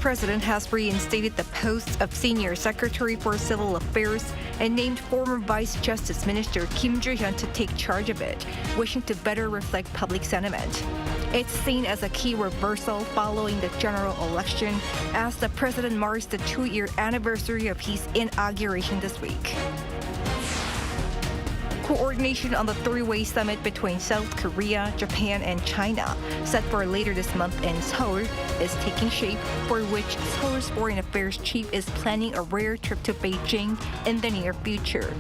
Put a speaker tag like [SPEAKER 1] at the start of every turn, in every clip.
[SPEAKER 1] president has reinstated the post of Senior Secretary for Civil Affairs and named former Vice Justice Minister Kim Ju-hyun to take charge of it, wishing to better reflect public sentiment. It's seen as a key reversal following the general election, as the president marks the 2-year anniversary of his inauguration this week. Coordination on the three-way summit between South Korea, Japan, and China, set for later this month in Seoul, is taking shape, for which Seoul's foreign affairs chief is planning a rare trip to Beijing in the near future.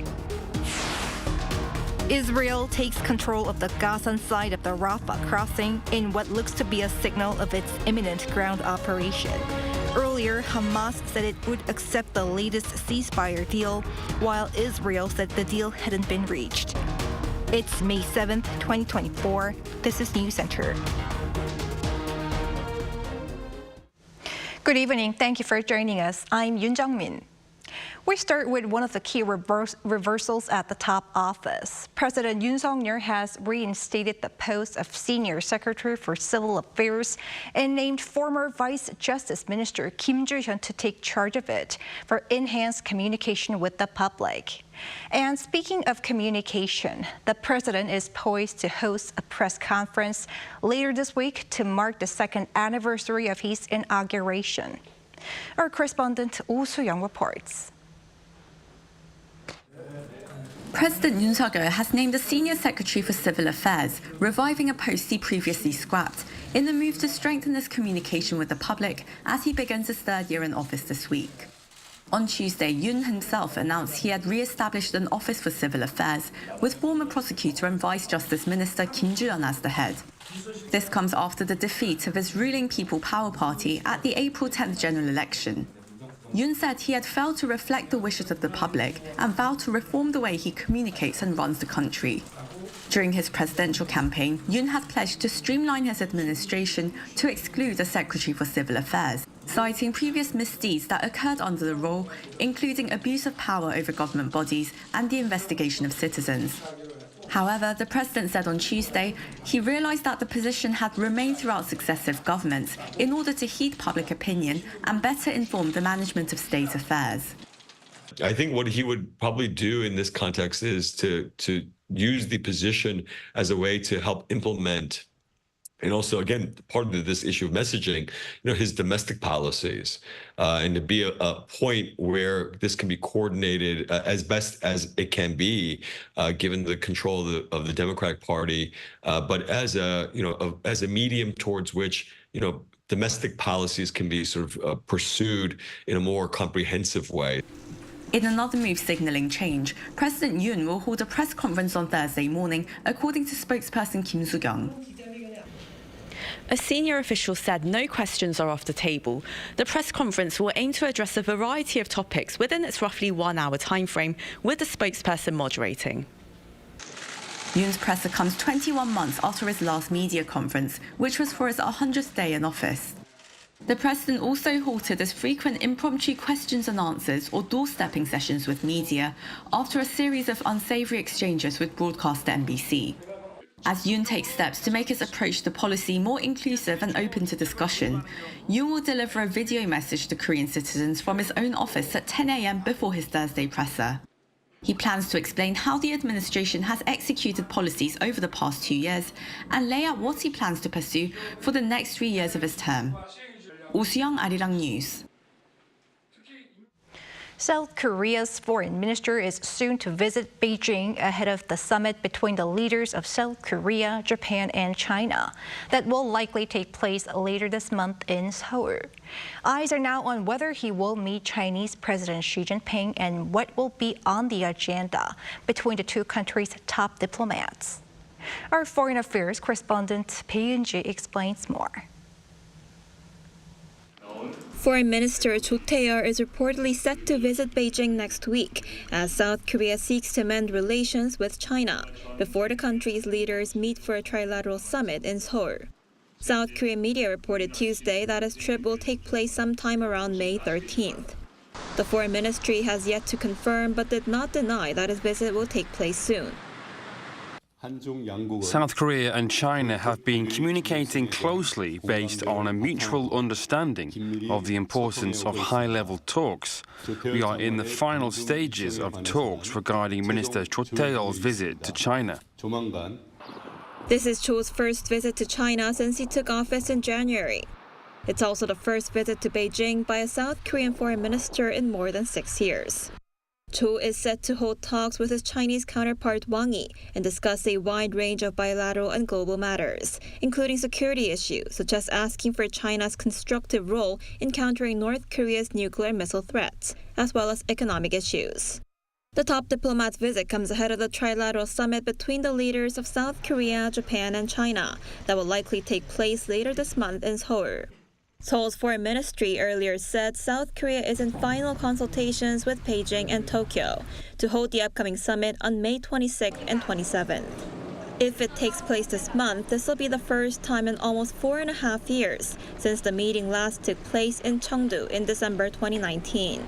[SPEAKER 1] Israel takes control of the Gaza side of the Rafah Crossing in what looks to be a signal of its imminent ground operation. Earlier, Hamas said it would accept the latest ceasefire deal, while Israel said the deal hadn't been reached. It's May 7th, 2024. This is Newscenter. Good evening. Thank you for joining us. I'm Yoon Jung-min. We start with one of the key reversals at the top office. President Yoon Suk-yeol has reinstated the post of Senior Secretary for Civil Affairs and named former Vice Justice Minister Kim Ju-hyun to take charge of it for enhanced communication with the public. And speaking of communication, the president is poised to host a press conference later this week to mark the 2nd anniversary of his inauguration. Our correspondent Oh Soo-young reports.
[SPEAKER 2] President Yoon Suk-yeol has named a Senior Secretary for Civil Affairs, reviving a post he previously scrapped, in the move to strengthen his communication with the public as he begins his 3rd year in office this week. On Tuesday, Yoon himself announced he had re-established an Office for Civil Affairs, with former prosecutor and Vice Justice Minister Kim Ju-hyun as the head. This comes after the defeat of his ruling People Power Party at the April 10th general election. Yoon said he had failed to reflect the wishes of the public and vowed to reform the way he communicates and runs the country. During his presidential campaign, Yoon has pledged to streamline his administration to exclude a Secretary for Civil Affairs, citing previous misdeeds that occurred under the role, including abuse of power over government bodies and the investigation of citizens. However, the president said on Tuesday he realized that the position had remained throughout successive governments in order to heed public opinion and better inform the management of state affairs.
[SPEAKER 3] I think what he would probably do in this context is to use the position as a way to help implement, and also, again, part of this issue of messaging, his domestic policies, and to be a point where this can be coordinated as best as it can be, given the control of the Democratic Party, but as a medium towards which, domestic policies can be sort of pursued in a more comprehensive way.
[SPEAKER 2] In another move signaling change, President Yoon will hold a press conference on Thursday morning, according to spokesperson Kim Soo-kyung. A senior official said no questions are off the table. The press conference will aim to address a variety of topics within its roughly 1-hour timeframe, with the spokesperson moderating. Yoon's presser comes 21 months after his last media conference, which was for his 100th day in office. The president also halted his frequent impromptu questions and answers or doorstepping sessions with media after a series of unsavory exchanges with broadcaster NBC. As Yoon takes steps to make his approach to policy more inclusive and open to discussion, Yoon will deliver a video message to Korean citizens from his own office at 10 a.m. before his Thursday presser. He plans to explain how the administration has executed policies over the past 2 years and lay out what he plans to pursue for the next 3 years of his term. Oh Soo-young, Arirang News.
[SPEAKER 1] South Korea's foreign minister is soon to visit Beijing ahead of the summit between the leaders of South Korea, Japan, and China that will likely take place later this month in Seoul. Eyes are now on whether he will meet Chinese President Xi Jinping and what will be on the agenda between the two countries' top diplomats. Our foreign affairs correspondent Bae Eun-ji explains more.
[SPEAKER 4] Foreign Minister Cho Tae-yul is reportedly set to visit Beijing next week as South Korea seeks to mend relations with China before the country's leaders meet for a trilateral summit in Seoul. South Korean media reported Tuesday that his trip will take place sometime around May 13th. The foreign ministry has yet to confirm but did not deny that his visit will take place soon.
[SPEAKER 5] South Korea and China have been communicating closely based on a mutual understanding of the importance of high-level talks. We are in the final stages of talks regarding Minister Cho Tae-yul's visit to China.
[SPEAKER 4] This is Cho's first visit to China since he took office in January. It's also the first visit to Beijing by a South Korean foreign minister in more than 6 years. Cho is set to hold talks with his Chinese counterpart Wang Yi and discuss a wide range of bilateral and global matters, including security issues such as asking for China's constructive role in countering North Korea's nuclear missile threats, as well as economic issues. The top diplomat's visit comes ahead of the trilateral summit between the leaders of South Korea, Japan, and China that will likely take place later this month in Seoul. Seoul's foreign ministry earlier said South Korea is in final consultations with Beijing and Tokyo to hold the upcoming summit on May 26th and 27th. If it takes place this month, this will be the first time in almost 4.5 years since the meeting last took place in Cheongdo in December 2019.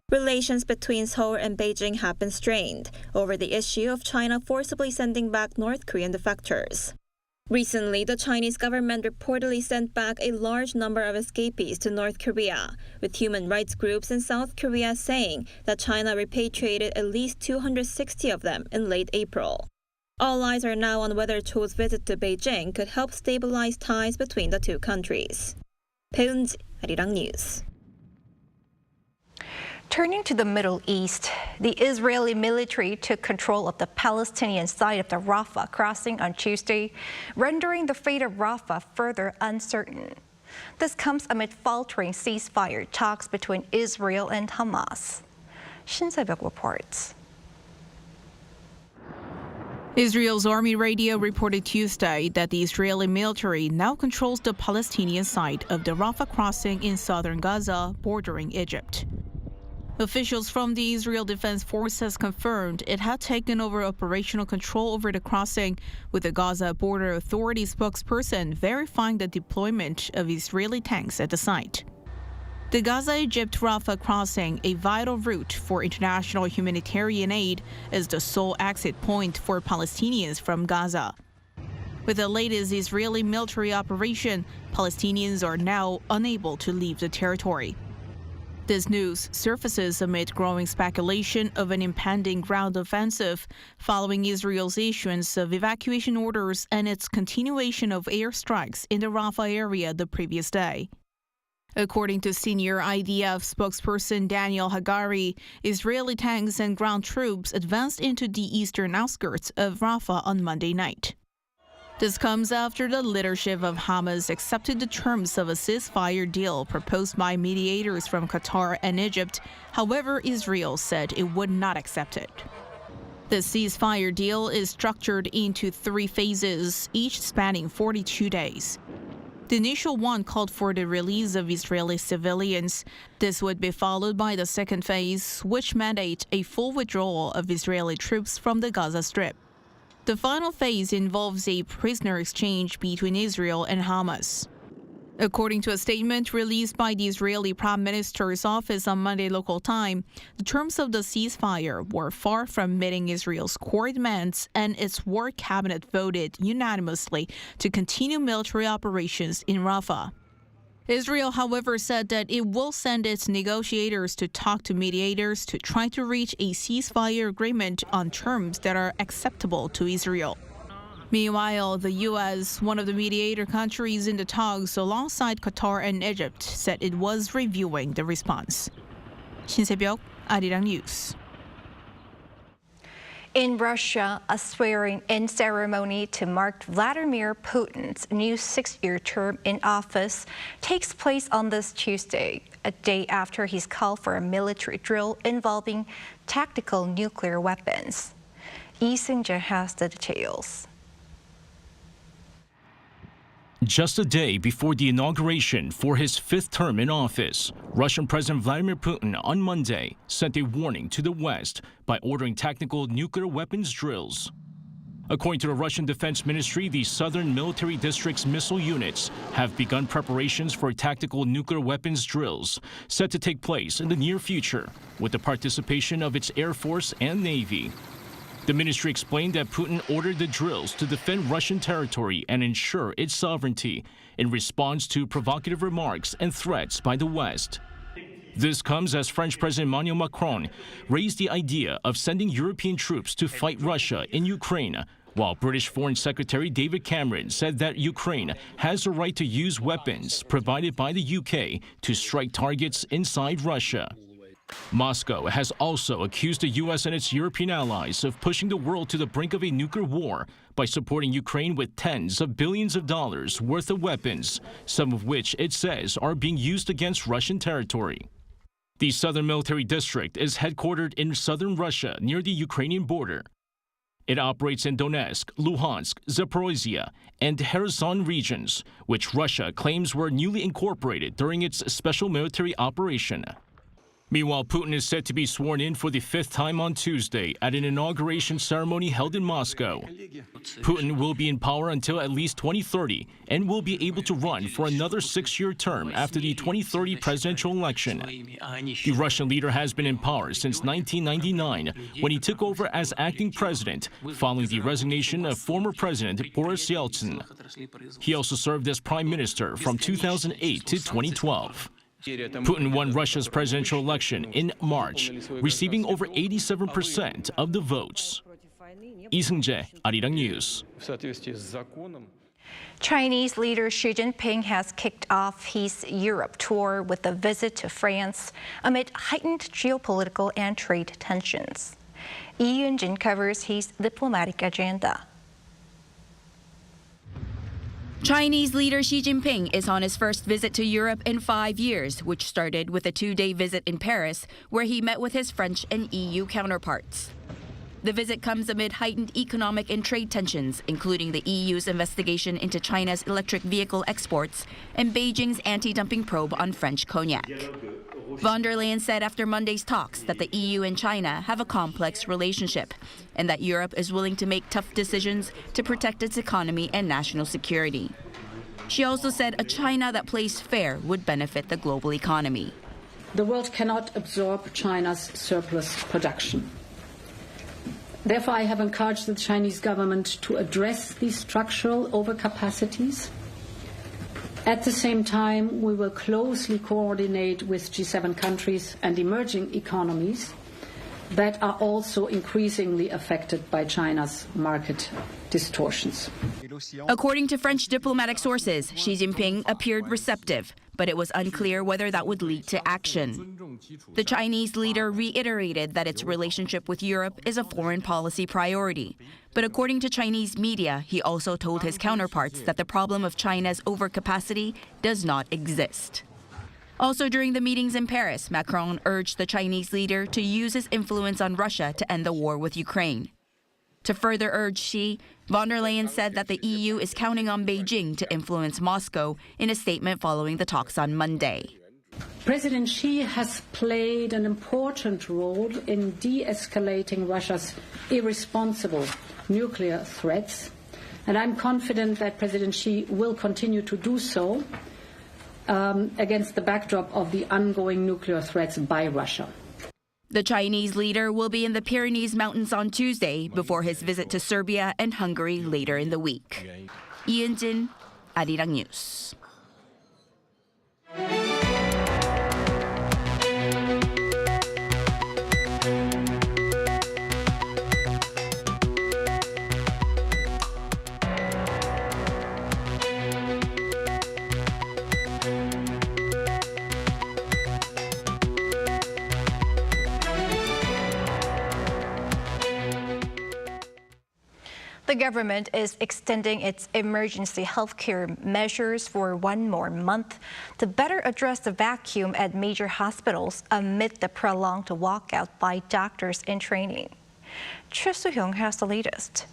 [SPEAKER 4] Relations between Seoul and Beijing have been strained over the issue of China forcibly sending back North Korean defectors. Recently, the Chinese government reportedly sent back a large number of escapees to North Korea, with human rights groups in South Korea saying that China repatriated at least 260 of them in late April. All eyes are now on whether Cho's visit to Beijing could help stabilize ties between the two countries. 배은지, Arirang News.
[SPEAKER 1] Turning to the Middle East, the Israeli military took control of the Palestinian side of the Rafah Crossing on Tuesday, rendering the fate of Rafah further uncertain. This comes amid faltering ceasefire talks between Israel and Hamas. Shin Se-byuk reports.
[SPEAKER 6] Israel's army radio reported Tuesday that the Israeli military now controls the Palestinian side of the Rafah Crossing in southern Gaza, bordering Egypt. Officials from the Israel Defense Forces confirmed it had taken over operational control over the crossing, with the Gaza Border Authority spokesperson verifying the deployment of Israeli tanks at the site. The Gaza-Egypt Rafah Crossing, a vital route for international humanitarian aid, is the sole exit point for Palestinians from Gaza. With the latest Israeli military operation, Palestinians are now unable to leave the territory. This news surfaces amid growing speculation of an impending ground offensive following Israel's issuance of evacuation orders and its continuation of airstrikes in the Rafah area the previous day. According to senior IDF spokesperson Daniel Hagari, Israeli tanks and ground troops advanced into the eastern outskirts of Rafah on Monday night. This comes after the leadership of Hamas accepted the terms of a ceasefire deal proposed by mediators from Qatar and Egypt. However, Israel said it would not accept it. The ceasefire deal is structured into 3 phases, each spanning 42 days. The initial one called for the release of Israeli civilians. This would be followed by the second phase, which mandates a full withdrawal of Israeli troops from the Gaza Strip. The final phase involves a prisoner exchange between Israel and Hamas. According to a statement released by the Israeli Prime Minister's office on Monday local time, the terms of the ceasefire were far from meeting Israel's core demands, and its war cabinet voted unanimously to continue military operations in Rafah. Israel, however, said that it will send its negotiators to talk to mediators to try to reach a ceasefire agreement on terms that are acceptable to Israel. Meanwhile, the U.S., one of the mediator countries in the talks alongside Qatar and Egypt, said it was reviewing the response. Shin Se-byuk, Arirang News.
[SPEAKER 1] In Russia, a swearing-in ceremony to mark Vladimir Putin's new 6-year term in office takes place on this Tuesday, a day after he's called for a military drill involving tactical nuclear weapons. Lee Seung-jae has the details.
[SPEAKER 7] Just a day before the inauguration for his 5th term in office, Russian President Vladimir Putin on Monday sent a warning to the West by ordering tactical nuclear weapons drills. According to the Russian Defense Ministry, the Southern Military District's missile units have begun preparations for tactical nuclear weapons drills set to take place in the near future with the participation of its Air Force and Navy. The ministry explained that Putin ordered the drills to defend Russian territory and ensure its sovereignty in response to provocative remarks and threats by the West. This comes as French President Emmanuel Macron raised the idea of sending European troops to fight Russia in Ukraine, while British Foreign Secretary David Cameron said that Ukraine has a right to use weapons provided by the UK to strike targets inside Russia. Moscow has also accused the US and its European allies of pushing the world to the brink of a nuclear war by supporting Ukraine with tens of billions of dollars worth of weapons, some of which it says are being used against Russian territory. The Southern Military District is headquartered in southern Russia near the Ukrainian border. It operates in Donetsk, Luhansk, Zaporizhia, and Kherson regions, which Russia claims were newly incorporated during its special military operation. Meanwhile, Putin is set to be sworn in for the fifth time on Tuesday at an inauguration ceremony held in Moscow. Putin will be in power until at least 2030 and will be able to run for another six-year term after the 2030 presidential election. The Russian leader has been in power since 1999, when he took over as acting president following the resignation of former President Boris Yeltsin. He also served as prime minister from 2008 to 2012. Putin won Russia's presidential election in March, receiving over 87% of the votes. Lee Seung-jae, Arirang News.
[SPEAKER 1] Chinese leader Xi Jinping has kicked off his Europe tour with a visit to France amid heightened geopolitical and trade tensions. Yoon covers his diplomatic agenda.
[SPEAKER 2] Chinese leader Xi Jinping is on his first visit to Europe in 5 years, which started with a 2-day visit in Paris, where he met with his French and EU counterparts. The visit comes amid heightened economic and trade tensions, including the EU's investigation into China's electric vehicle exports and Beijing's anti-dumping probe on French cognac. Von der Leyen said after Monday's talks that the EU and China have a complex relationship and that Europe is willing to make tough decisions to protect its economy and national security. She also said a China that plays fair would benefit the global economy.
[SPEAKER 8] The world cannot absorb China's surplus production. Therefore, I have encouraged the Chinese government to address these structural overcapacities. At the same time, we will closely coordinate with G7 countries and emerging economies that are also increasingly affected by China's market distortions.
[SPEAKER 2] According to French diplomatic sources, Xi Jinping appeared receptive, but it was unclear whether that would lead to action. The Chinese leader reiterated that its relationship with Europe is a foreign policy priority. But according to Chinese media, he also told his counterparts that the problem of China's overcapacity does not exist. Also during the meetings in Paris, Macron urged the Chinese leader to use his influence on Russia to end the war with Ukraine. To further urge Xi, von der Leyen said that the EU is counting on Beijing to influence Moscow in a statement following the talks on Monday.
[SPEAKER 8] President Xi has played an important role in de-escalating Russia's irresponsible nuclear threats, and I'm confident that President Xi will continue to do so against the backdrop of the ongoing nuclear threats by Russia.
[SPEAKER 2] The Chinese leader will be in the Pyrenees Mountains on Tuesday before his visit to Serbia and Hungary later in the week. Yoon, Arirang News.
[SPEAKER 1] The government is extending its emergency healthcare measures for 1 more month to better address the vacuum at major hospitals amid the prolonged walkout by doctors in training. Cho Tae-yul has the latest.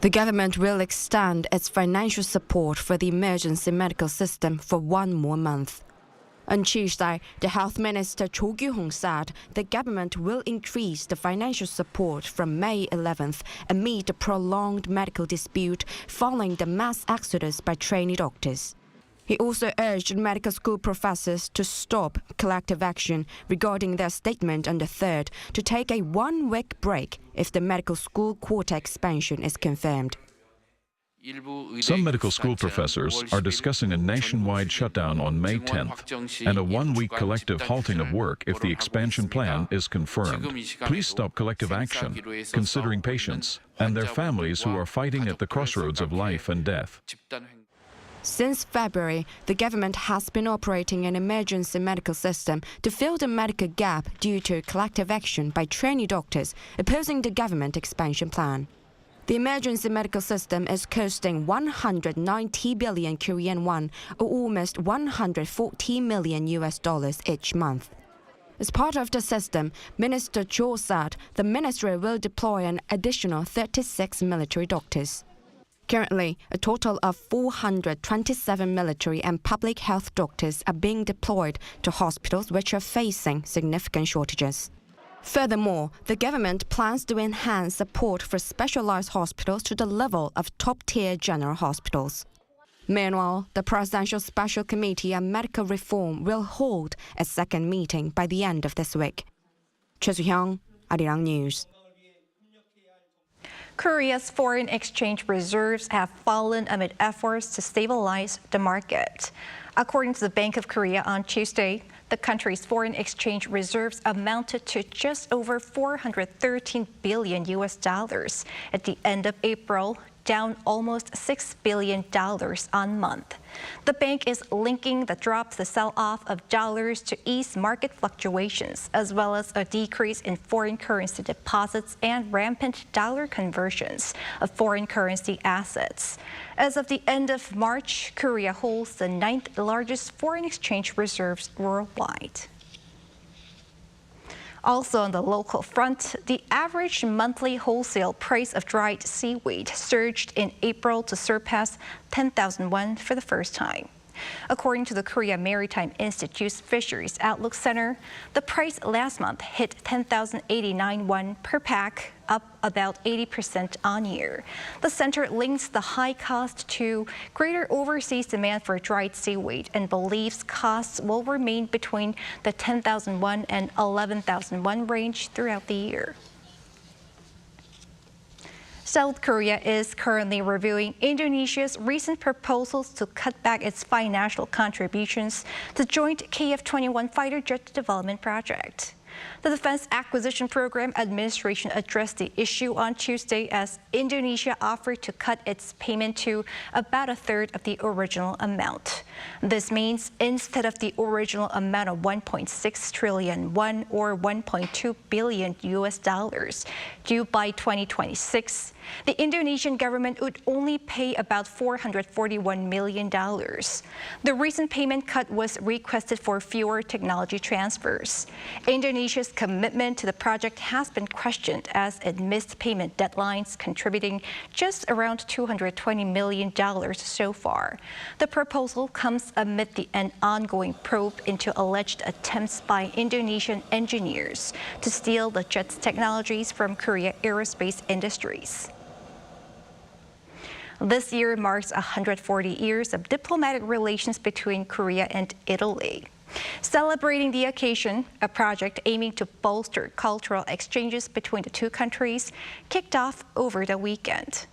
[SPEAKER 9] The government will extend its financial support for the emergency medical system for 1 more month. On Tuesday, the Health Minister Cho Tae-yul said the government will increase the financial support from May 11th amid the prolonged medical dispute following the mass exodus by trainee doctors. He also urged medical school professors to stop collective action regarding their statement on the 3rd to take a one-week break if the medical school quota expansion is confirmed.
[SPEAKER 10] Some medical school professors are discussing a nationwide shutdown on May 10th and a one-week collective halting of work if the expansion plan is confirmed. Please stop collective action, considering patients and their families who are fighting at the crossroads of life and death.
[SPEAKER 9] Since February, the government has been operating an emergency medical system to fill the medical gap due to collective action by trainee doctors opposing the government expansion plan. The emergency medical system is costing 190 billion Korean won, or almost $140 million each month. As part of the system, Minister Cho said the ministry will deploy an additional 36 military doctors. Currently, a total of 427 military and public health doctors are being deployed to hospitals which are facing significant shortages. Furthermore, the government plans to enhance support for specialized hospitals to the level of top-tier general hospitals. Meanwhile, the Presidential Special Committee on Medical Reform will hold a second meeting by the end of this week. Cho Tae-yul, Arirang News.
[SPEAKER 1] Korea's foreign exchange reserves have fallen amid efforts to stabilize the market. According to the Bank of Korea on Tuesday, the country's foreign exchange reserves amounted to just over $413 billion at the end of April, down almost $6 billion on month. The bank is linking the drop to the sell-off of dollars to ease market fluctuations, as well as a decrease in foreign currency deposits and rampant dollar conversions of foreign currency assets. As of the end of March, Korea holds the 9th largest foreign exchange reserves worldwide. Also on the local front, the average monthly wholesale price of dried seaweed surged in April to surpass 10,000 won for the first time. According to the Korea Maritime Institute's Fisheries Outlook Center, the price last month hit 10,089 won per pack, up about 80% on year. The center links the high cost to greater overseas demand for dried seaweed and believes costs will remain between the 10,000 won and 11,000 won range throughout the year. South Korea is currently reviewing Indonesia's recent proposals to cut back its financial contributions to joint KF-21 fighter jet development project. The Defense Acquisition Program Administration addressed the issue on Tuesday as Indonesia offered to cut its payment to about a third of the original amount. This means instead of the original amount of 1.6 trillion won or $1.2 billion due by 2026, the Indonesian government would only pay about $441 million. The recent payment cut was requested for fewer technology transfers. Indonesia's commitment to the project has been questioned as it missed payment deadlines, contributing just around $220 million so far. The proposal comes amid an ongoing probe into alleged attempts by Indonesian engineers to steal the jet's technologies from Korea aerospace industries. This year marks 140 years of diplomatic relations between Korea and Italy. Celebrating the occasion, a project aiming to bolster cultural exchanges between the two countries kicked off over the weekend.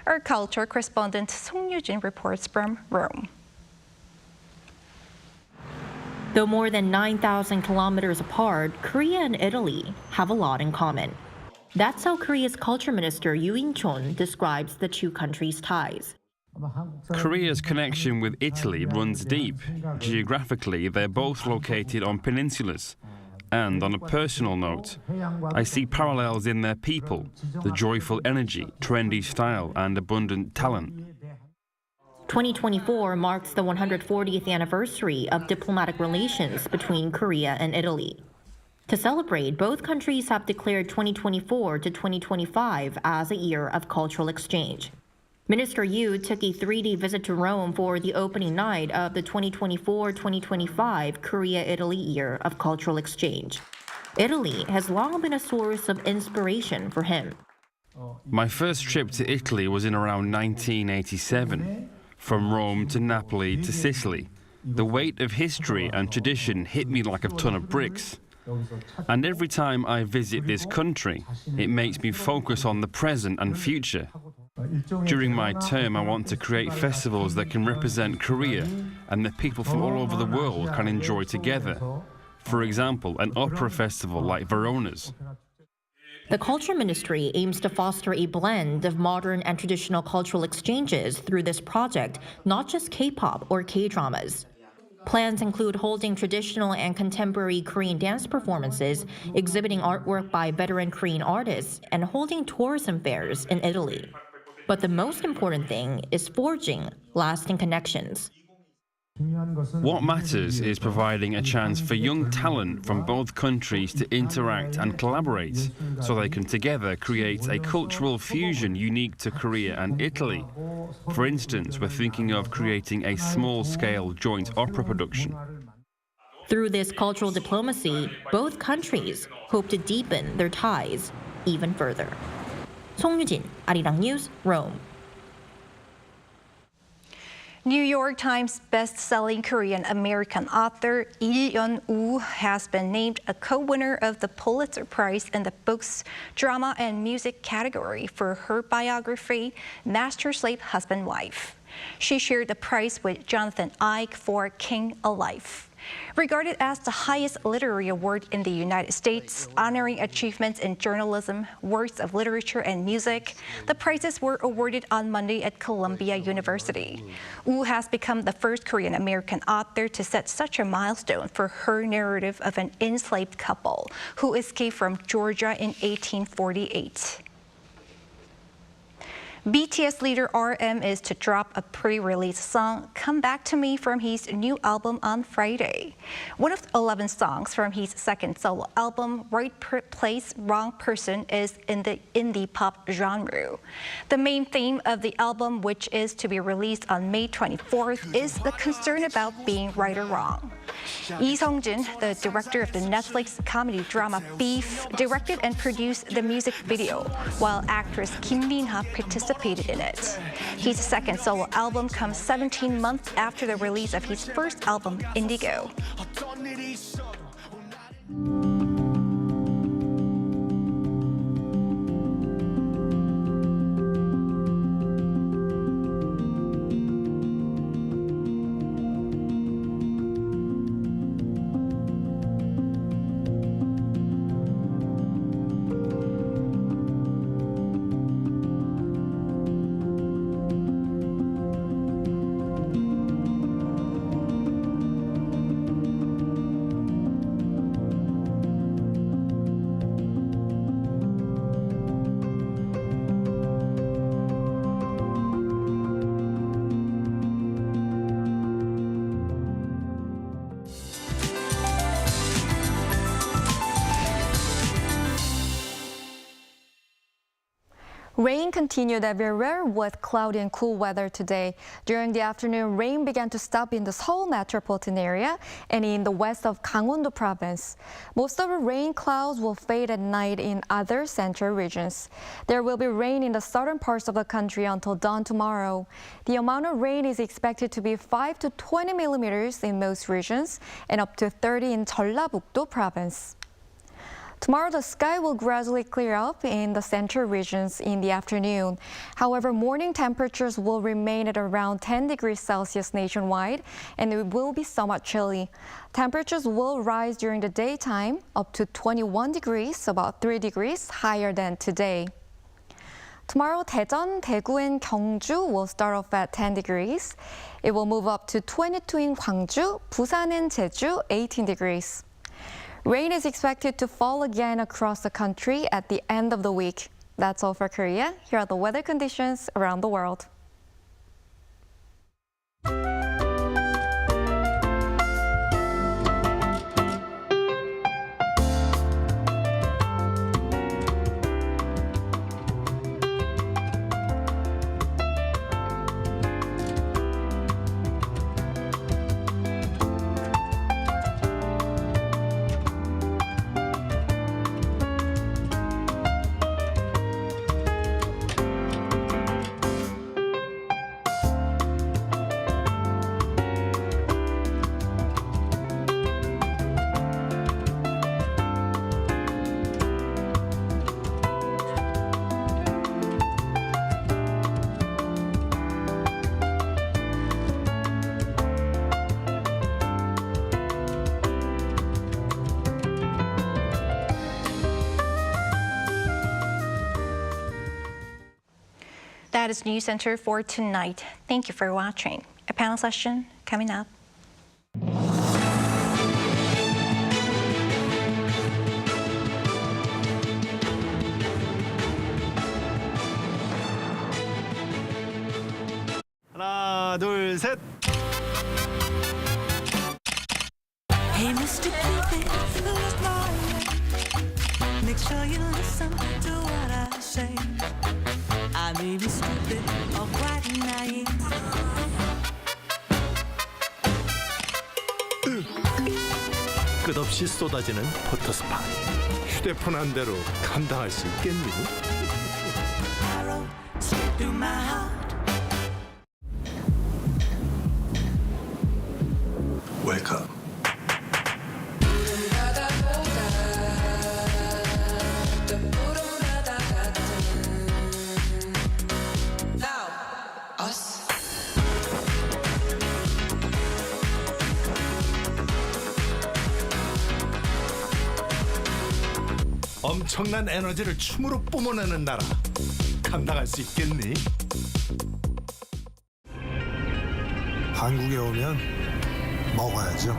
[SPEAKER 1] Our culture correspondent Song Yoo-jin reports from Rome.
[SPEAKER 11] Though more than 9,000 kilometers apart, Korea and Italy have a lot in common. That's how Korea's Culture Minister Yoon describes the two countries' ties.
[SPEAKER 5] Korea's connection with Italy runs deep. Geographically, they're both located on peninsulas. And on a personal note, I see parallels in their people, the joyful energy, trendy style, and abundant talent.
[SPEAKER 11] 2024 marks the 140th anniversary of diplomatic relations between Korea and Italy. To celebrate, both countries have declared 2024 to 2025 as a year of cultural exchange. Minister Yu took a 3-day visit to Rome for the opening night of the 2024-2025 Korea-Italy Year of Cultural Exchange. Italy has long been a source of inspiration for him.
[SPEAKER 5] My first trip to Italy was in around 1987. from Rome to Napoli to Sicily. The weight of history and tradition hit me like a ton of bricks. And every time I visit this country, it makes me focus on the present and future. During my term, I want to create festivals that can represent Korea and that people from all over the world can enjoy together. For example, an opera festival like Verona's.
[SPEAKER 11] The Culture Ministry aims to foster a blend of modern and traditional cultural exchanges through this project, not just K-pop or K-dramas. Plans include holding traditional and contemporary Korean dance performances, exhibiting artwork by veteran Korean artists, and holding tourism fairs in Italy. But the most important thing is forging lasting connections.
[SPEAKER 5] What matters is providing a chance for young talent from both countries to interact and collaborate, so they can together create a cultural fusion unique to Korea and Italy. For instance, we're thinking of creating a small-scale joint opera production.
[SPEAKER 11] Through this cultural diplomacy, both countries hope to deepen their ties even further. 송유진, Arirang News, Rome.
[SPEAKER 1] New York Times best-selling Korean-American author Ilyon Woo has been named a co-winner of the Pulitzer Prize in the Books, Drama, and Music category for her biography, Master Slave Husband Wife. She shared the prize with Jonathan Ike for King Alive. Regarded as the highest literary award in the United States, honoring achievements in journalism, works of literature, and music, the prizes were awarded on Monday at Columbia University. Woo has become the first Korean-American author to set such a milestone for her narrative of an enslaved couple who escaped from Georgia in 1848. BTS leader RM is to drop a pre-release song, Come Back to Me, from his new album on Friday. One of 11 songs from his second solo album, Right Place, Wrong Person, is in the indie pop genre. The main theme of the album, which is to be released on May 24th, is the concern about being right or wrong. Lee Sung-jin, the director of the Netflix comedy drama Beef, directed and produced the music video, while actress Kim Min-ha participated in it. His second solo album comes 17 months after the release of his first album, Indigo.
[SPEAKER 12] Rain continued everywhere with cloudy and cool weather today. During the afternoon, rain began to stop in the Seoul metropolitan area and in the west of Gangwon-do province. Most of the rain clouds will fade at night in other central regions. There will be rain in the southern parts of the country until dawn tomorrow. The amount of rain is expected to be 5 to 20 millimeters in most regions and up to 30 in Jeollabuk-do province. Tomorrow, the sky will gradually clear up in the central regions in the afternoon. However, morning temperatures will remain at around 10 degrees Celsius nationwide, and it will be somewhat chilly. Temperatures will rise during the daytime up to 21 degrees, about 3 degrees higher than today. Tomorrow, Daejeon, Daegu, and Gyeongju will start off at 10 degrees. It will move up to 22 in Gwangju, Busan, and Jeju, 18 degrees. Rain is expected to fall again across the country at the end of the week. That's all for Korea. Here are the weather conditions around the world.
[SPEAKER 1] That is Newscenter for tonight. Thank you for watching. A panel session coming up.
[SPEAKER 13] 하나, 둘, 셋.
[SPEAKER 14] Hey, Mr. Cupid, look my way. Make sure you listen to what I say. I may be stupid or quite naive.
[SPEAKER 13] 끝없이 쏟아지는 포토 스팟. 휴대폰 한 대로 감당할 수 있겠니?
[SPEAKER 14] Arrow straight through my heart.
[SPEAKER 13] 웰컴. 엄청난 에너지를 춤으로 뿜어내는 나라. 감당할 수 있겠니?
[SPEAKER 15] 한국에 오면 먹어야죠.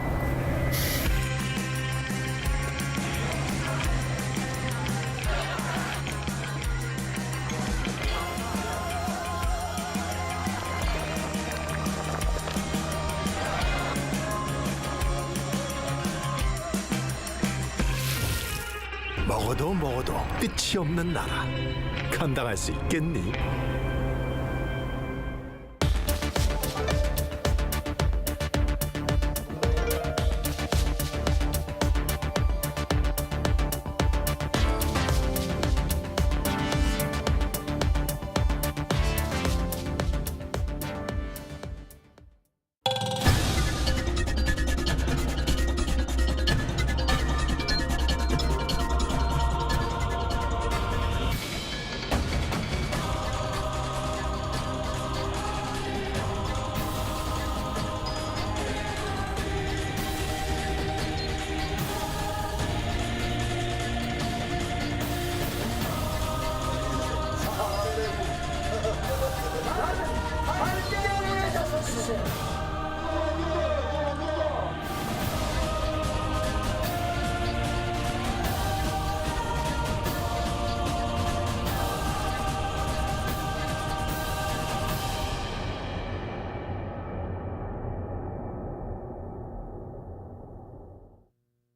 [SPEAKER 13] 먹어도 끝이 없는 나라. 감당할 수 있겠니?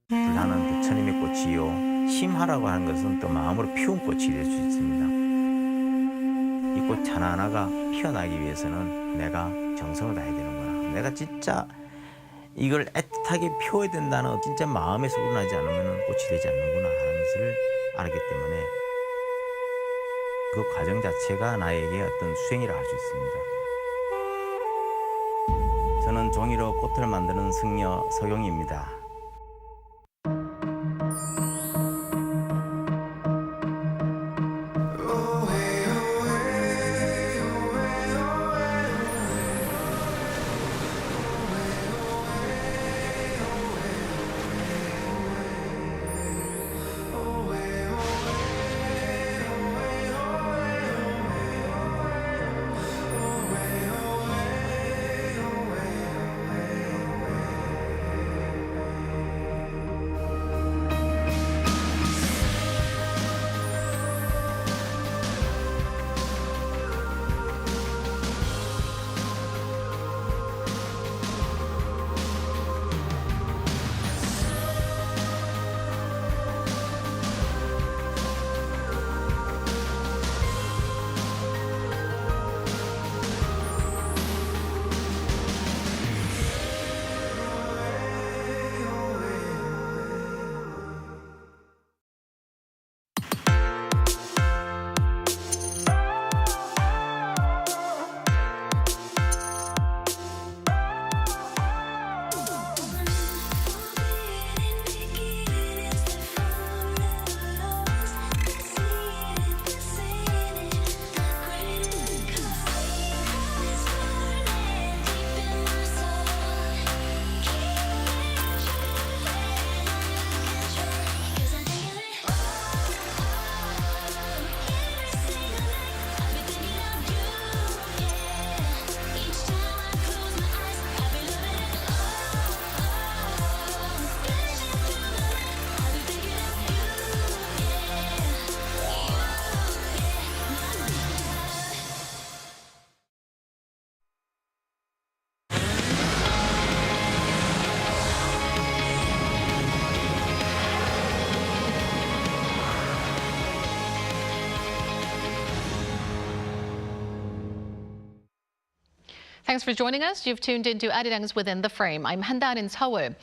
[SPEAKER 16] 불타는 천임의 꽃이요 심하라고 하는 것은 또 마음으로 피운 꽃이 될 수 있습니다. 이 꽃 하나하나가 피어나기 위해서는 내가 정성을 다해야 되는구나. 내가 진짜 이걸 애틋하게 피워야 된다는 진짜 마음에서 우러나지 않으면 꽃이 되지 않는구나 하는 것을 알았기 때문에 그 과정 자체가 나에게 어떤 수행이라 할 수 있습니다. 저는 종이로 꽃을 만드는 승려 서경입니다.
[SPEAKER 17] Thanks for joining us. You've tuned into Arirang's Within the Frame. I'm Han-dan in Seoul.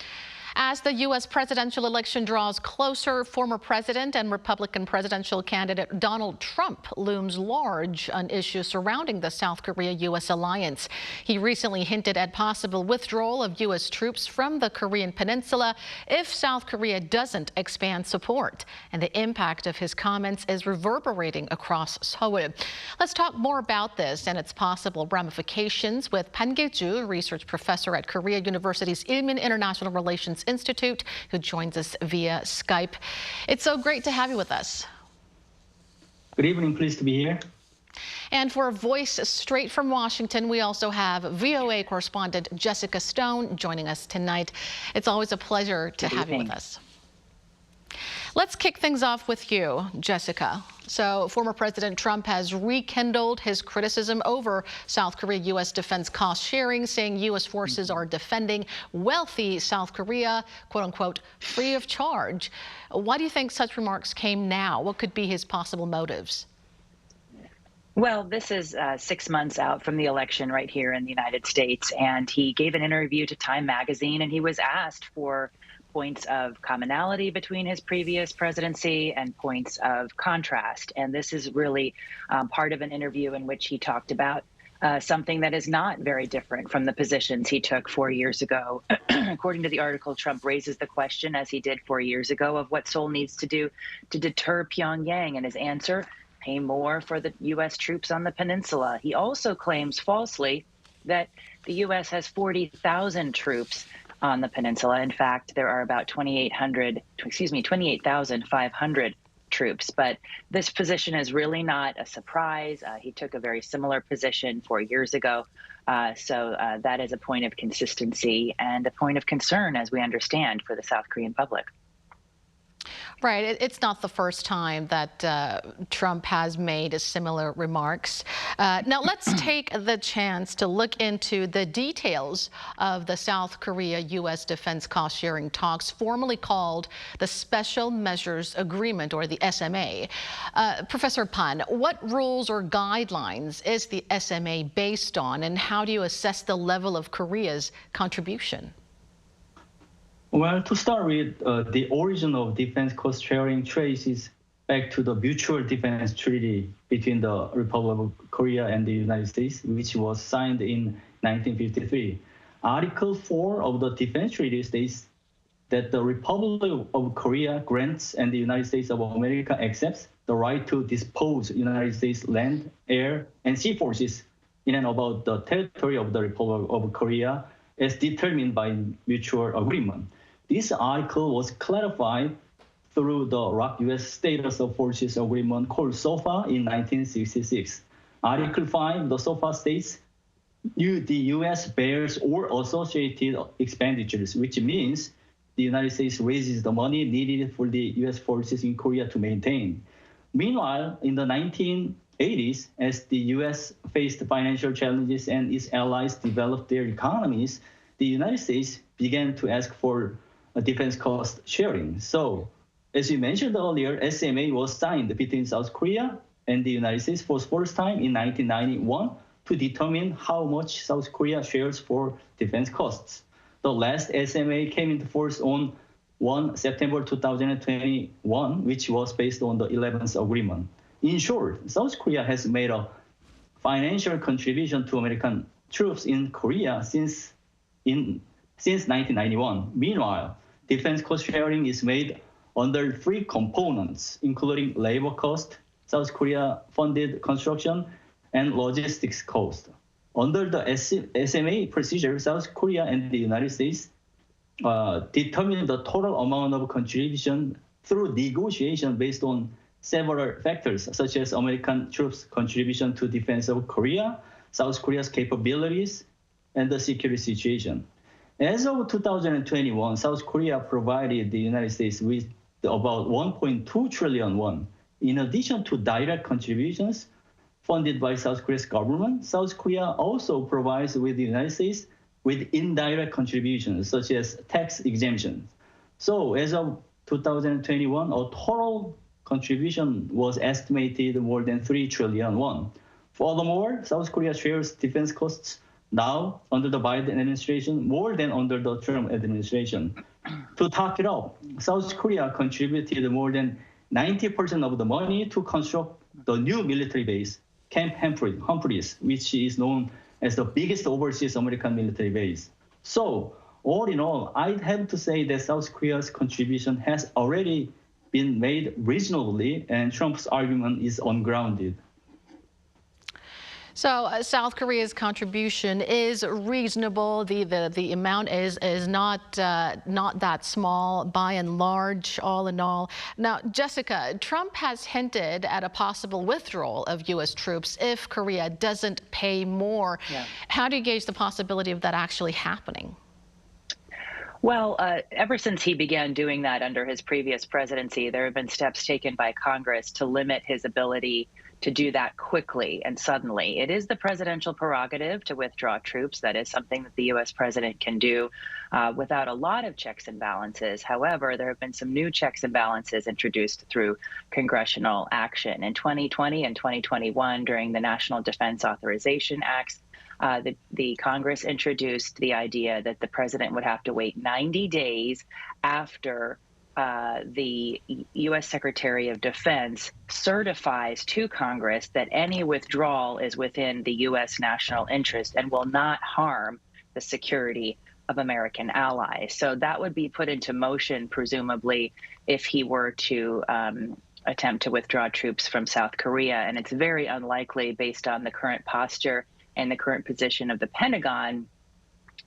[SPEAKER 17] As the U.S. presidential election draws closer, former president and Republican presidential candidate Donald Trump looms large on issues surrounding the South Korea-U.S. alliance. He recently hinted at possible withdrawal of U.S. troops from the Korean peninsula if South Korea doesn't expand support. And the impact of his comments is reverberating across Seoul. Let's talk more about this and its possible ramifications with Pan Gil-ju, research professor at Korea University's Ilyon International Relations Institute, who joins us via Skype. It's so great to have you with us.
[SPEAKER 18] Good evening, pleased to be here.
[SPEAKER 17] And for a voice straight from Washington, we also have VOA correspondent Jessica Stone joining us tonight. It's always a pleasure to have you with us. Let's kick things off with you, Jessica. So former President Trump has rekindled his criticism over South Korea-U.S. defense cost sharing, saying U.S. forces are defending wealthy South Korea, quote unquote, free of charge. Why do you think such remarks came now? What could be his possible motives?
[SPEAKER 19] Well, this is 6 months out from the election right here in the United States, and he gave an interview to Time magazine, and he was asked for points of commonality between his previous presidency and points of contrast. And this is really part of an interview in which he talked about something that is not very different from the positions he took 4 years ago. According to the article, Trump raises the question, as he did 4 years ago, of what Seoul needs to do to deter Pyongyang. And his answer, pay more for the U.S. troops on the peninsula. He also claims falsely that the U.S. has 40,000 troops on the peninsula. In fact, there are about 28,500 troops. But this position is really not a surprise. He took a very similar position 4 years ago. So that is a point of consistency and a point of concern, as we understand, for the South Korean public.
[SPEAKER 17] Right. It's not the first time that Trump has made similar remarks. Now, let's take the chance to look into the details of the South Korea-U.S. defense cost-sharing talks, formerly called the Special Measures Agreement, or the SMA. Professor Pan, what rules or guidelines is the SMA based on, and how do you assess the level of Korea's contribution?
[SPEAKER 18] Well, to start with, the origin of defense cost-sharing traces back to the Mutual Defense Treaty between the Republic of Korea and the United States, which was signed in 1953. Article 4 of the Defense Treaty states that the Republic of Korea grants and the United States of America accepts the right to dispose United States land, air, and sea forces in and about the territory of the Republic of Korea as determined by mutual agreement. This article was clarified through the ROK-US Status of Forces Agreement called SOFA in 1966. Article 5, the SOFA states, the U.S. bears all associated expenditures, which means the United States raises the money needed for the U.S. forces in Korea to maintain. Meanwhile, in the 1980s, as the U.S. faced financial challenges and its allies developed their economies, the United States began to ask for a defense cost sharing. So, as you mentioned earlier, SMA was signed between South Korea and the United States for the first time in 1991 to determine how much South Korea shares for defense costs. The last SMA came into force on 1 September 2021, which was based on the 11th agreement. In short, South Korea has made a financial contribution to American troops in Korea since 1991. Meanwhile, defense cost sharing is made under 3 components, including labor cost, South Korea funded construction, and logistics cost. Under the SMA procedure, South Korea and the United States determine the total amount of contribution through negotiation based on several factors, such as American troops' contribution to defense of Korea, South Korea's capabilities, and the security situation. As of 2021, South Korea provided the United States with about 1.2 trillion won. In addition to direct contributions funded by South Korea's government, South Korea also provides with the United States with indirect contributions, such as tax exemptions. So as of 2021, a total contribution was estimated more than 3 trillion won. Furthermore, South Korea shares defense costs now under the Biden administration more than under the Trump administration. To top it up, South Korea contributed more than 90% of the money to construct the new military base, Camp Humphreys, which is known as the biggest overseas American military base. So, all in all, I'd have to say that South Korea's contribution has already been made reasonably, and Trump's argument is ungrounded.
[SPEAKER 17] So South Korea's contribution is reasonable. The amount is not that small by and large, all in all. Now, Jessica, Trump has hinted at a possible withdrawal of U.S. troops if Korea doesn't pay more. Yeah. How do you gauge the possibility of that actually happening?
[SPEAKER 19] Well, ever since he began doing that under his previous presidency, there have been steps taken by Congress to limit his ability to do that quickly and suddenly. It is the presidential prerogative to withdraw troops. That is something that the U.S. president can do without a lot of checks and balances. However, there have been some new checks and balances introduced through congressional action. In 2020 and 2021, during the National Defense Authorization Acts, the Congress introduced the idea that the president would have to wait 90 days after the U.S. Secretary of Defense certifies to Congress that any withdrawal is within the U.S. national interest and will not harm the security of American allies. So that would be put into motion, presumably, if he were to attempt to withdraw troops from South Korea. And it's very unlikely, based on the current posture and the current position of the Pentagon,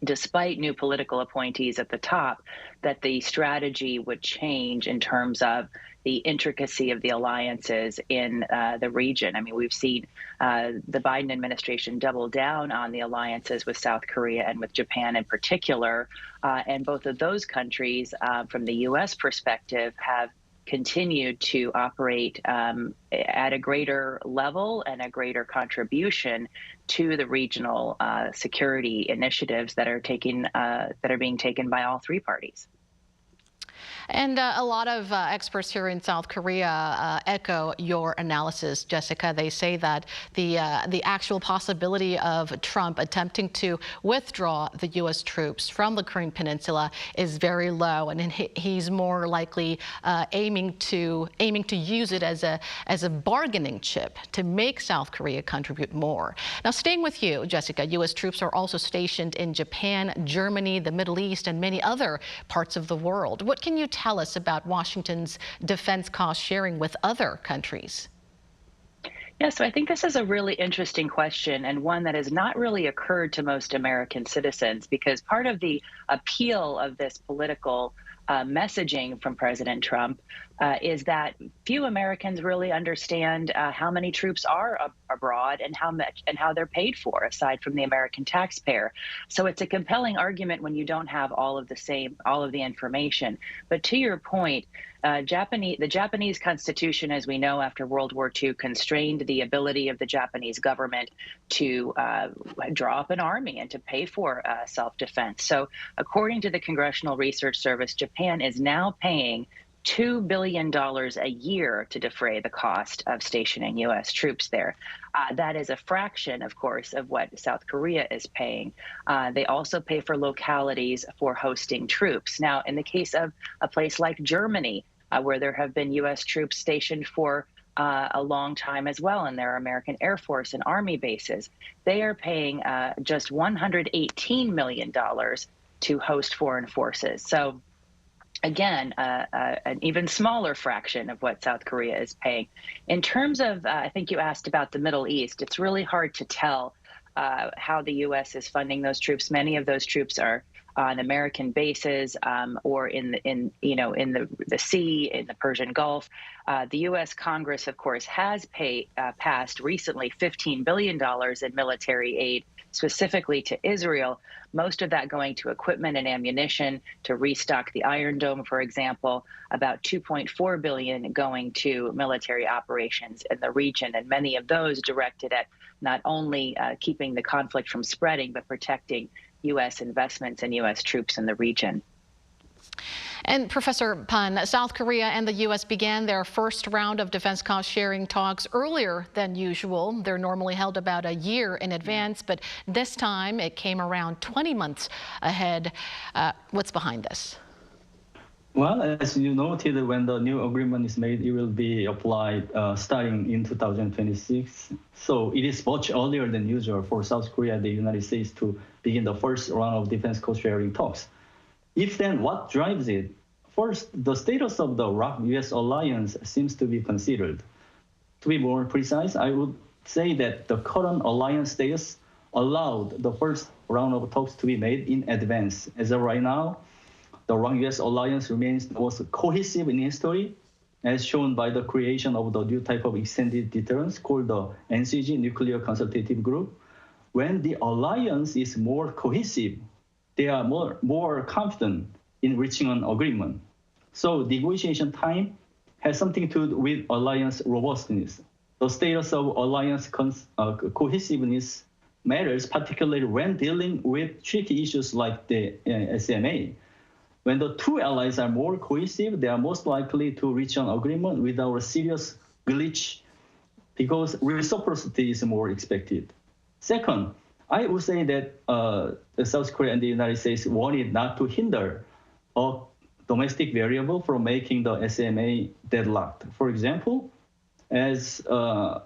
[SPEAKER 19] despite new political appointees at the top, that the strategy would change in terms of the intricacy of the alliances in the region. I mean, we've seen the Biden administration double down on the alliances with South Korea and with Japan in particular. And both of those countries, from the U.S. perspective, have continued to operate at a greater level and a greater contribution to the regional security initiatives that are being taken by all three parties.
[SPEAKER 17] And a lot of experts here in South Korea echo your analysis, Jessica. They say that the actual possibility of Trump attempting to withdraw the U.S. troops from the Korean Peninsula is very low, and he's more likely aiming to use it as a bargaining chip to make South Korea contribute more. Now, staying with you, Jessica, U.S. troops are also stationed in Japan, Germany, the Middle East, and many other parts of the world. What can you tell us about Washington's defense cost sharing with other countries?
[SPEAKER 19] Yeah, so I think this is a really interesting question, and one that has not really occurred to most American citizens, because part of the appeal of this political messaging from President Trump is that few Americans really understand how many troops are abroad and how they're paid for, aside from the American taxpayer. So it's a compelling argument when you don't have all of the information. But to your point, the Japanese Constitution, as we know, after World War II, constrained the ability of the Japanese government to draw up an army and to pay for self-defense. So according to the Congressional Research Service, Japan is now paying $2 billion a year to defray the cost of stationing U.S. troops there. That is a fraction, of course, of what South Korea is paying. They also pay for localities for hosting troops. Now, in the case of a place like Germany, where there have been U.S. troops stationed for a long time as well, and there are American Air Force and Army bases, they are paying just $118 million to host foreign forces. So again, an even smaller fraction of what South Korea is paying. In terms of, I think you asked about the Middle East, it's really hard to tell how the U.S. is funding those troops. Many of those troops are on American bases or in the sea, in the Persian Gulf. The U.S. Congress, of course, has passed recently $15 billion in military aid specifically to Israel, most of that going to equipment and ammunition to restock the Iron Dome, for example, about $2.4 billion going to military operations in the region, and many of those directed at not only keeping the conflict from spreading, but protecting U.S. investments and U.S. troops in the region.
[SPEAKER 17] And Professor Pan, South Korea and the U.S. began their first round of defense cost-sharing talks earlier than usual. They're normally held about a year in advance, but this time it came around 20 months ahead. What's behind this?
[SPEAKER 18] Well, as you noted, when the new agreement is made, it will be applied starting in 2026. So it is much earlier than usual for South Korea and the United States to begin the first round of defense cost-sharing talks. If then, what drives it? First, the status of the ROK-US alliance seems to be considered. To be more precise, I would say that the current alliance status allowed the first round of talks to be made in advance. As of right now, the ROK-US alliance remains the most cohesive in history, as shown by the creation of the new type of extended deterrence called the NCG Nuclear Consultative Group. When the alliance is more cohesive, they are more confident in reaching an agreement. So negotiation time has something to do with alliance robustness. The status of alliance cohesiveness matters, particularly when dealing with tricky issues like the SMA. When the two allies are more cohesive, they are most likely to reach an agreement without a serious glitch because reciprocity is more expected. Second, I would say that South Korea and the United States wanted not to hinder a domestic variable from making the SMA deadlocked. For example, as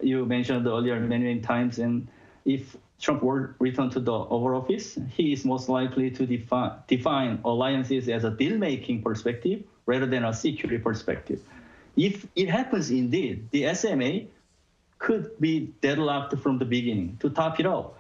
[SPEAKER 18] you mentioned earlier many times, and if Trump were returned to the Oval Office, he is most likely to define alliances as a deal-making perspective rather than a security perspective. If it happens indeed, the SMA could be deadlocked from the beginning. To top it off,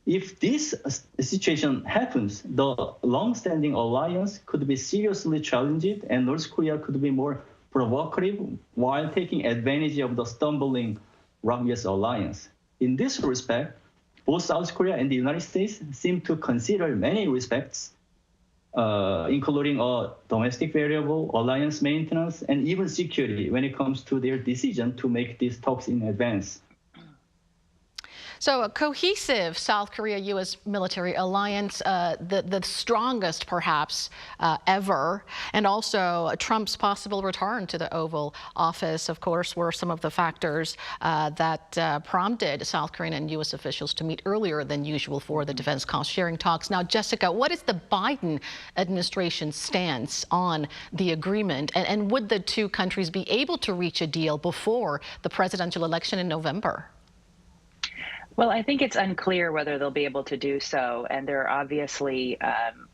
[SPEAKER 18] if this situation happens, the long-standing alliance could be seriously challenged and North Korea could be more provocative while taking advantage of the stumbling ROK-US alliance. In this respect, both South Korea and the United States seem to consider many respects, including a domestic variable, alliance maintenance, and even security when it comes to their decision to make these talks in advance.
[SPEAKER 17] So a cohesive South Korea-U.S. military alliance, the strongest perhaps ever, and also Trump's possible return to the Oval Office, of course, were some of the factors that prompted South Korean and U.S. officials to meet earlier than usual for the defense cost-sharing talks. Now, Jessica, what is the Biden administration's stance on the agreement, and would the two countries be able to reach a deal before the presidential election in November?
[SPEAKER 19] Well, I think it's unclear whether they'll be able to do so. And there are obviously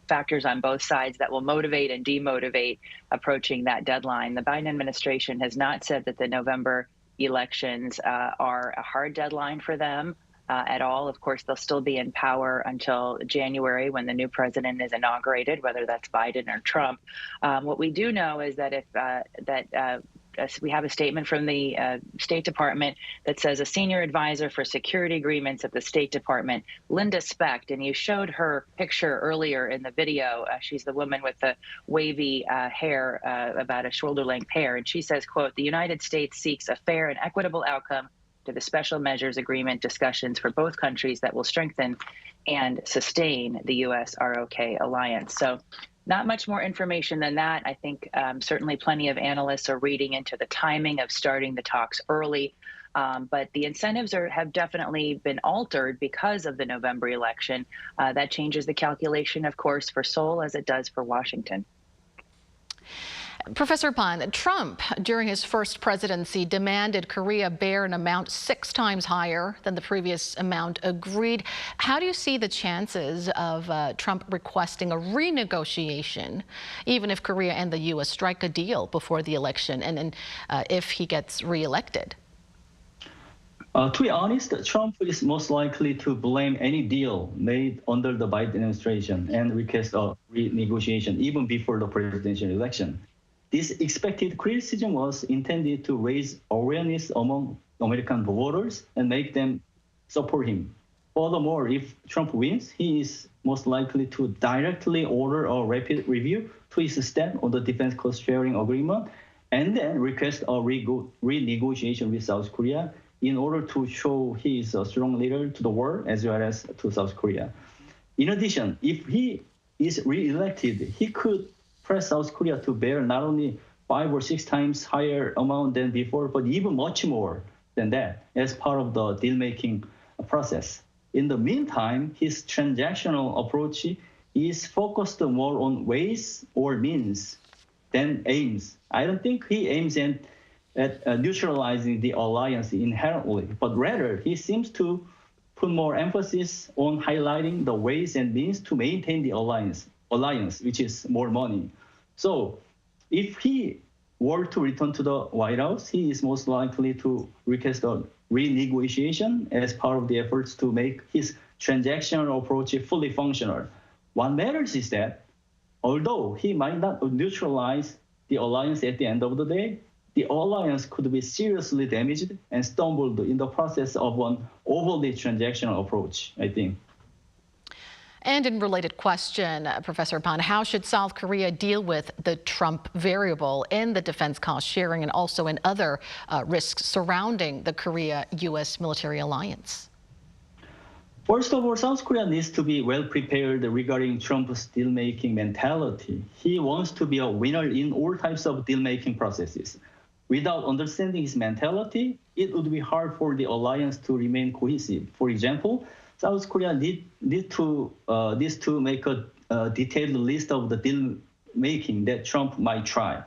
[SPEAKER 19] factors on both sides that will motivate and demotivate approaching that deadline. The Biden administration has not said that the November elections are a hard deadline for them at all. Of course, they'll still be in power until January when the new president is inaugurated, whether that's Biden or Trump. What we do know is that we have a statement from the State Department that says a senior advisor for security agreements at the State Department, Linda Specht, and you showed her picture earlier in the video. She's the woman with the wavy hair, about a shoulder-length hair, and she says, quote, "The United States seeks a fair and equitable outcome to the special measures agreement discussions for both countries that will strengthen and sustain the U.S.-ROK alliance." So not much more information than that. I think certainly plenty of analysts are reading into the timing of starting the talks early, but the incentives have definitely been altered because of the November election. That changes the calculation, of course, for Seoul as it does for Washington.
[SPEAKER 17] Professor Pan, Trump, during his first presidency, demanded Korea bear an amount 6 times higher than the previous amount agreed. How do you see the chances of Trump requesting a renegotiation, even if Korea and the U.S. strike a deal before the election, and if he gets reelected?
[SPEAKER 18] To be honest, Trump is most likely to blame any deal made under the Biden administration and request a renegotiation even before the presidential election. This expected criticism was intended to raise awareness among American voters and make them support him. Furthermore, if Trump wins, he is most likely to directly order a rapid review to his step on the defense cost-sharing agreement and then request a renegotiation with South Korea in order to show he is a strong leader to the world as well as to South Korea. In addition, if he is re-elected, he could press South Korea to bear not only 5 or 6 times higher amount than before, but even much more than that as part of the deal-making process. In the meantime, his transactional approach is focused more on ways or means than aims. I don't think he aims at neutralizing the alliance inherently, but rather he seems to put more emphasis on highlighting the ways and means to maintain the alliance, which is more money. So if he were to return to the White House, he is most likely to request a renegotiation as part of the efforts to make his transactional approach fully functional. What matters is that although he might not neutralize the alliance at the end of the day, the alliance could be seriously damaged and stumbled in the process of an overly transactional approach, I think.
[SPEAKER 17] And in related question, Professor Pan, how should South Korea deal with the Trump variable in the defense cost sharing and also in other risks surrounding the Korea-U.S. military alliance?
[SPEAKER 18] First of all, South Korea needs to be well prepared regarding Trump's deal-making mentality. He wants to be a winner in all types of deal-making processes. Without understanding his mentality, it would be hard for the alliance to remain cohesive. For example, South Korea needs to make a detailed list of the deal-making that Trump might try.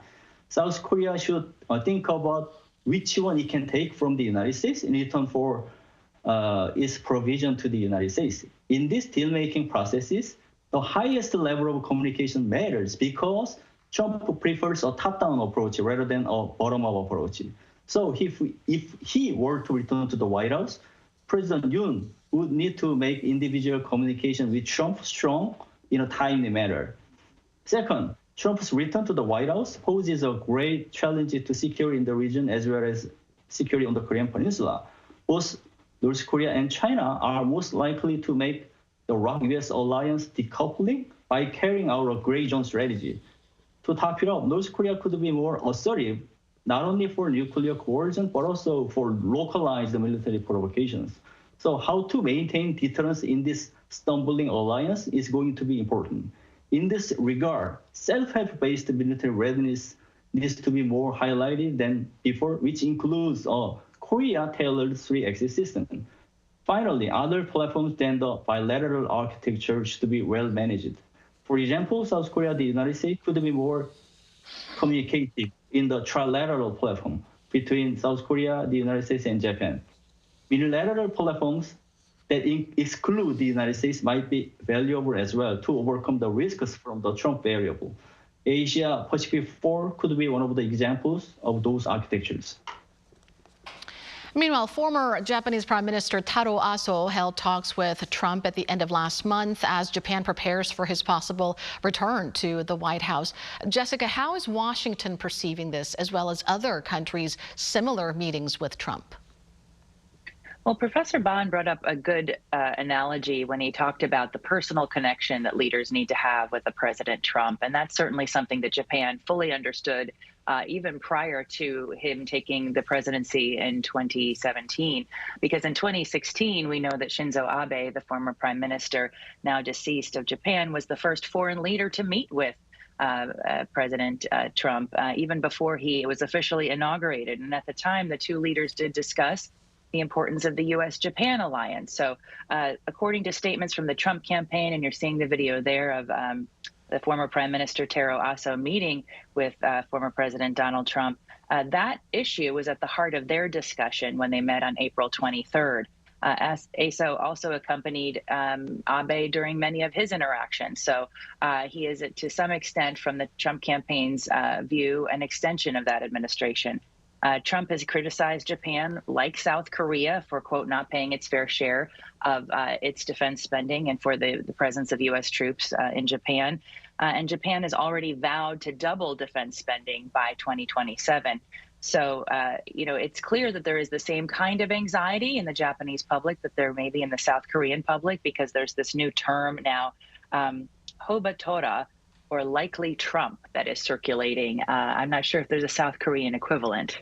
[SPEAKER 18] South Korea should think about which one it can take from the United States in return for its provision to the United States. In these deal-making processes, the highest level of communication matters because Trump prefers a top-down approach rather than a bottom-up approach. So if he were to return to the White House, President Yoon would need to make individual communication with Trump strong in a timely manner. Second, Trump's return to the White House poses a great challenge to security in the region as well as security on the Korean Peninsula. Both North Korea and China are most likely to make the ROK-US alliance decoupling by carrying out a gray zone strategy. To top it up, North Korea could be more assertive, not only for nuclear coercion, but also for localized military provocations. So how to maintain deterrence in this stumbling alliance is going to be important. In this regard, self-help-based military readiness needs to be more highlighted than before, which includes a Korea-tailored 3-axis system. Finally, other platforms than the bilateral architecture should be well managed. For example, South Korea, the United States could be more communicative in the trilateral platform between South Korea, the United States, and Japan. Unilateral platforms that exclude the United States might be valuable as well to overcome the risks from the Trump variable. Asia Pacific 4 could be one of the examples of those architectures.
[SPEAKER 17] Meanwhile, former Japanese Prime Minister Taro Aso held talks with Trump at the end of last month as Japan prepares for his possible return to the White House. Jessica, how is Washington perceiving this, as well as other countries' similar meetings with Trump?
[SPEAKER 19] Well, Professor Ban brought up a good analogy when he talked about the personal connection that leaders need to have with the President Trump. And that's certainly something that Japan fully understood even prior to him taking the presidency in 2017. Because in 2016, we know that Shinzo Abe, the former prime minister, now deceased of Japan, was the first foreign leader to meet with President Trump, even before he was officially inaugurated. And at the time, the two leaders did discuss the importance of the U.S.-Japan alliance. So according to statements from the Trump campaign, and you're seeing the video there of the former Prime Minister Taro Aso meeting with former President Donald Trump, that issue was at the heart of their discussion when they met on April 23rd. Aso also accompanied Abe during many of his interactions. So he is, to some extent, from the Trump campaign's view, an extension of that administration. Trump has criticized Japan, like South Korea, for, quote, not paying its fair share of its defense spending and for the presence of U.S. troops in Japan. And Japan has already vowed to double defense spending by 2027. So, it's clear that there is the same kind of anxiety in the Japanese public that there may be in the South Korean public, because there's this new term now, Hobatora, or likely Trump, that is circulating. I'm not sure if there's a South Korean equivalent.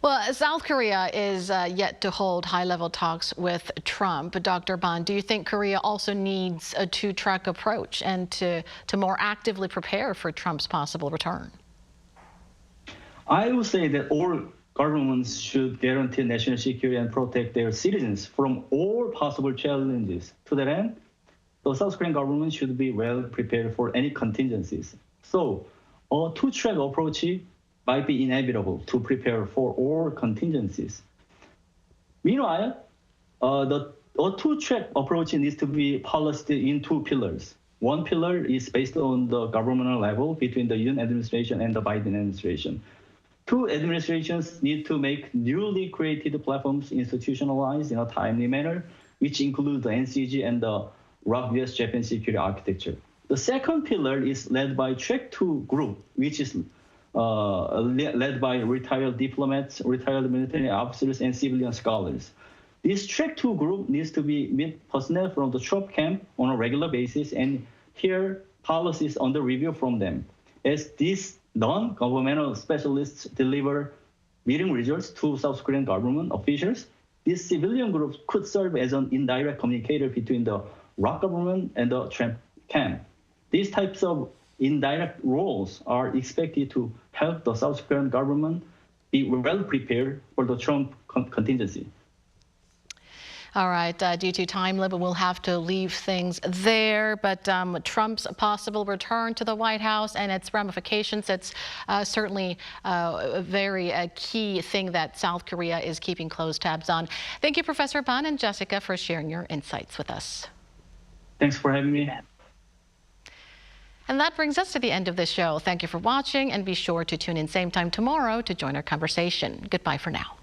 [SPEAKER 17] Well, South Korea is yet to hold high-level talks with Trump. Dr. Ban, do you think Korea also needs a two-track approach and to more actively prepare for Trump's possible return?
[SPEAKER 18] I would say that all governments should guarantee national security and protect their citizens from all possible challenges. To that end, the South Korean government should be well prepared for any contingencies. So, a two-track approach might be inevitable to prepare for all contingencies. Meanwhile, a two-track approach needs to be policed in two pillars. One pillar is based on the governmental level between the Yoon administration and the Biden administration. Two administrations need to make newly created platforms institutionalized in a timely manner, which include the NCG and the ROK-US-Japan security architecture. The second pillar is led by Track 2 group, which is led by retired diplomats, retired military officers, and civilian scholars. This Track 2 group needs to meet personnel from the Trump camp on a regular basis and hear policies under review from them. As these non-governmental specialists deliver meeting results to South Korean government officials, these civilian groups could serve as an indirect communicator between the ROK government and the Trump camp. These types of indirect roles are expected to help the South Korean government be well prepared for the Trump contingency.
[SPEAKER 17] All right, due to time limit, we'll have to leave things there. But Trump's possible return to the White House and its ramifications, it's certainly a very key thing that South Korea is keeping close tabs on. Thank you, Professor Ban and Jessica, for sharing your insights with us.
[SPEAKER 18] Thanks for having me.
[SPEAKER 17] And that brings us to the end of this show. Thank you for watching, and be sure to tune in same time tomorrow to join our conversation. Goodbye for now.